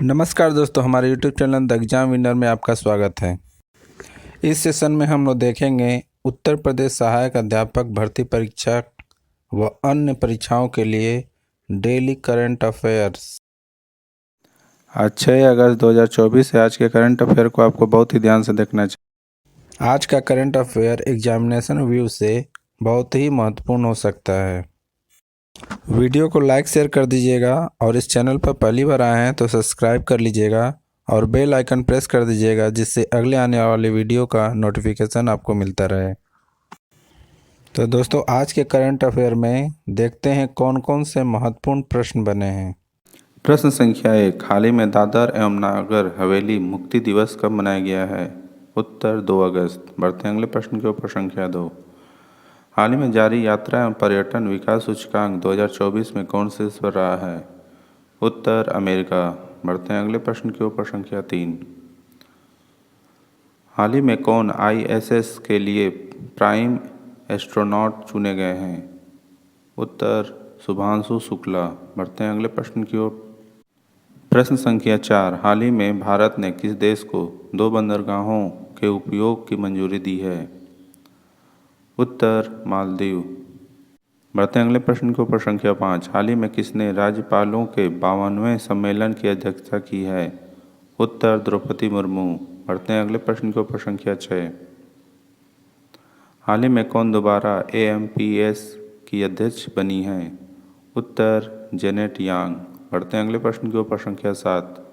नमस्कार दोस्तों, हमारे YouTube channel the exam winner में आपका स्वागत है। इस सेशन में हम लोग देखेंगे उत्तर प्रदेश सहायक अध्यापक भर्ती परीक्षा व अन्य परीक्षाओं के लिए डेली करंट अफेयर्स। आज 6 अगस्त 2024 है। आज के करंट अफेयर को आपको बहुत ही ध्यान से देखना चाहिए। आज का करंट अफेयर एग्जामिनेशन व्यू से बहुत ही महत्वपूर्ण हो सकता है। वीडियो को लाइक शेयर कर दीजिएगा और इस चैनल पर पहली बार आए हैं तो सब्सक्राइब कर लीजिएगा और बेल आइकन प्रेस कर दीजिएगा, जिससे अगले आने वाले वीडियो का नोटिफिकेशन आपको मिलता रहे। तो दोस्तों, आज के करंट अफेयर में देखते हैं कौन कौन से महत्वपूर्ण प्रश्न बने हैं। प्रश्न संख्या 1, हाल ही में दादर एवं नागर हवेली मुक्ति दिवस कब मनाया गया है? उत्तर 2 अगस्त। बढ़ते हैं अगले प्रश्न के ऊपर। संख्या 2, हाल ही में जारी यात्रा एवं पर्यटन विकास सूचकांक 2024 में कौन शीर्ष पर रहा है? उत्तर अमेरिका। बढ़ते हैं अगले प्रश्न के ऊपर। संख्या 3, हाल ही में कौन ISS के लिए प्राइम एस्ट्रोनॉट चुने गए हैं? उत्तर शुभांशु शुक्ला। बढ़ते हैं अगले प्रश्न की ओर। प्रश्न संख्या 4, हाल ही में भारत ने किस देश को 2 बंदरगाहों के उपयोग की मंजूरी दी है? उत्तर मालदीव। बढ़ते हैं अगले प्रश्न के ऊपर। संख्या 5, हाल ही में किसने राज्यपालों के 52वें सम्मेलन की अध्यक्षता की है? उत्तर द्रौपदी मुर्मू। बढ़ते हैं अगले प्रश्न के ऊपर। संख्या 6, हाल ही में कौन दोबारा AMPS की अध्यक्ष बनी है? उत्तर जेनेट यांग। बढ़ते हैं अगले प्रश्न के ऊपर। संख्या 7,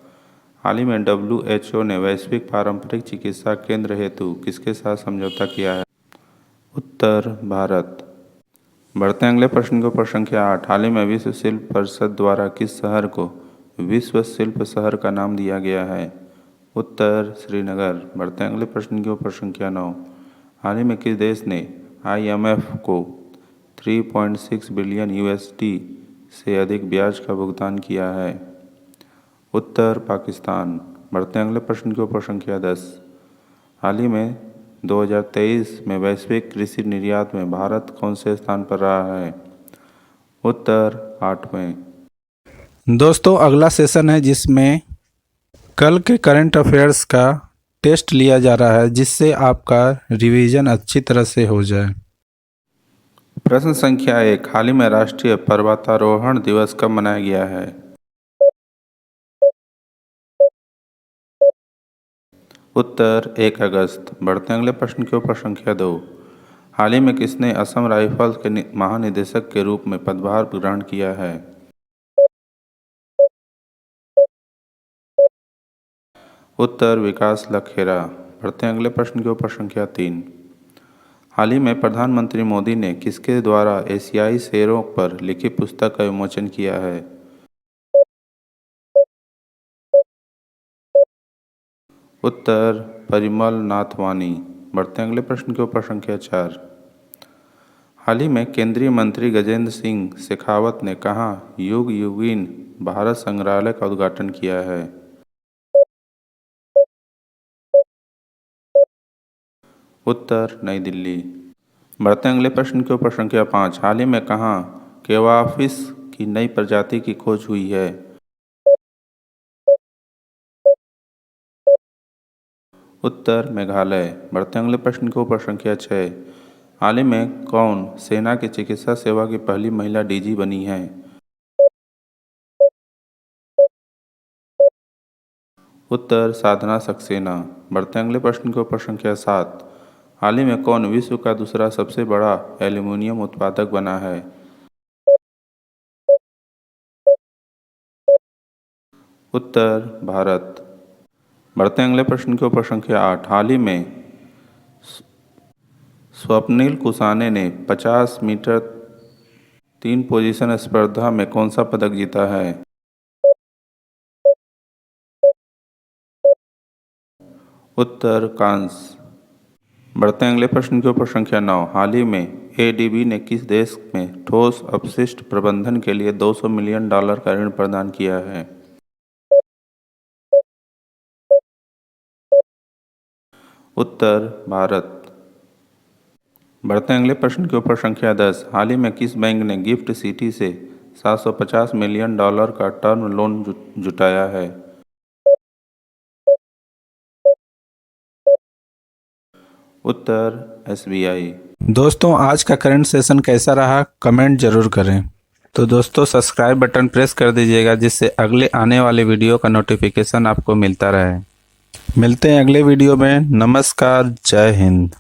हाल ही में WHO ने वैश्विक पारंपरिक चिकित्सा केंद्र हेतु किसके साथ समझौता किया है? उत्तर भारत। बढ़ते हैं अगले प्रश्न के ऊपर। संख्या 8, हाल ही में विश्व शिल्प परिषद द्वारा किस शहर को विश्व शिल्प शहर का नाम दिया गया है? उत्तर श्रीनगर। बढ़ते हैं अगले प्रश्न के ऊपर। संख्या 9, हाल ही में किस देश ने IMF को 3.6 बिलियन USD से अधिक ब्याज का भुगतान किया है? उत्तर पाकिस्तान। बढ़ते हैं अगले प्रश्न के ऊपर। संख्या 10, हाल ही में 2023 में वैश्विक कृषि निर्यात में भारत कौन से स्थान पर रहा है? उत्तर 8वें। दोस्तों, अगला सेशन है जिसमें कल के करंट अफेयर्स का टेस्ट लिया जा रहा है, जिससे आपका रिवीजन अच्छी तरह से हो जाए। प्रश्न संख्या 1, हाल ही में राष्ट्रीय पर्वतारोहण दिवस कब मनाया गया है? उत्तर 1 अगस्त। बढ़ते हैं अगले प्रश्न के ऊपर। संख्या 2, हाल ही में किसने असम राइफल्स के महानिदेशक के रूप में पदभार ग्रहण किया है? उत्तर विकास लखेरा। बढ़ते हैं अगले प्रश्न के ऊपर। संख्या 3, हाल ही में प्रधानमंत्री मोदी ने किसके द्वारा एशियाई शेरों पर लिखी पुस्तक का विमोचन किया है? उत्तर परिमल नाथवानी। बढ़ते हैं अगले प्रश्न के ऊपर। संख्या 4, हाल ही में केंद्रीय मंत्री गजेंद्र सिंह शेखावत ने कहाँ युग युगीन भारत संग्रहालय का उद्घाटन किया है? उत्तर नई दिल्ली। बढ़ते हैं अगले प्रश्न के ऊपर। संख्या 5, हाल ही में कहाँ केवाफिश की नई प्रजाति की खोज हुई है? उत्तर मेघालय। बढ़ते हैं अगले प्रश्न के ऊपर। संख्या 6, हाल ही में कौन सेना की चिकित्सा सेवा की पहली महिला DG बनी है? उत्तर साधना सक्सेना। बढ़ते हैं अगले प्रश्न के ऊपर। संख्या 7, हाल ही में कौन विश्व का दूसरा सबसे बड़ा एल्यूमीनियम उत्पादक बना है? उत्तर भारत। बढ़ते हैं अगले प्रश्न के ऊपर। संख्या 8, हाल ही में स्वप्निल कुसाने ने 50 मीटर 3 पोजीशन स्पर्धा में कौन सा पदक जीता है? उत्तर कांस्य। बढ़ते हैं अगले प्रश्न के ऊपर। संख्या 9, हाल ही में ADB ने किस देश में ठोस अपशिष्ट प्रबंधन के लिए $200 मिलियन का ऋण प्रदान किया है? उत्तर भारत। बढ़ते हैं अगले प्रश्न के ऊपर। संख्या 10, हाल ही में किस बैंक ने गिफ्ट सिटी से $750 मिलियन का टर्म लोन जुटाया है? उत्तर SBI। दोस्तों, आज का करंट सेशन कैसा रहा कमेंट जरूर करें। तो दोस्तों, सब्सक्राइब बटन प्रेस कर दीजिएगा जिससे अगले आने वाले वीडियो का नोटिफिकेशन आपको मिलता रहे। मिलते हैं अगले वीडियो में। नमस्कार, जय हिंद।